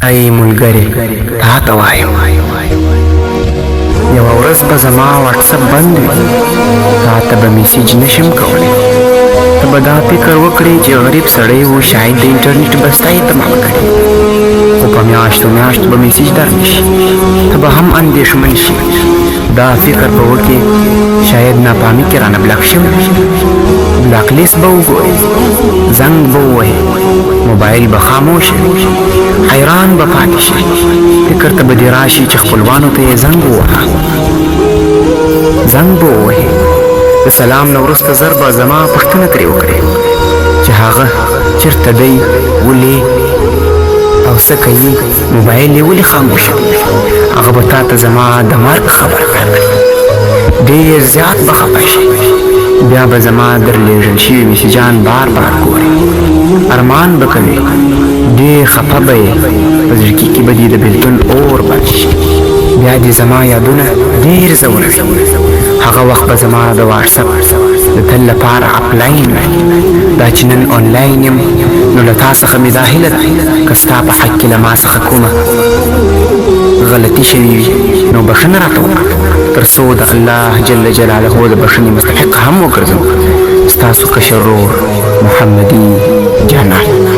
ای ملګری تا ته وایم یوه ورځ به زما واټساپ بند وي تا ته به میسیج نشم کولی ته به دا فکر وکړې چې غریب سړی و شاید د انټرنیټ بسته یې تمام کړې خو په میاشتو میاشتو به میسیج در نشي ته به هم اندېښمن شي دا فکر به وکړې شاید ناپامي کې رانه بلاک شوی بلاک لیست به وګورې زنګ به ووهې موبایل به خاموش وي حیران به پاتې شي فکر ته به دې راشي چې خپلوانو ته یې زنګ ووهه زنګ به ووهې د سلام نه وروسته زر به زما پوښتنه ترې وکړې چې هغه چېرته دی ولې او څه کوي موبایل یې ولې خاموشه هغه به تا ته زما د مرګ خبره درکړي ډېر زیات به خفه شي بیا به زما درلېږل شوي میسیجان بار بار ګوري ارمان به کوي ډېر خفه به یې په زړګي کې به دې د بېلتون اور بل شي بیا دې زما یادونه ډېر ځوروي هغه وخت به زما د واټساپ د تل لپاره اپلاین وي دا چې نن آنلاین یم نو له تا څخه مې دا هیله ده که ستا په حق کې له ما څخه کومه غلطي شوې وي نو بښنه راته وکړه تر څو د الله جل جلاله د بښنې مستحق هم وګرځم ستاسو کشر ورور محمدي جانان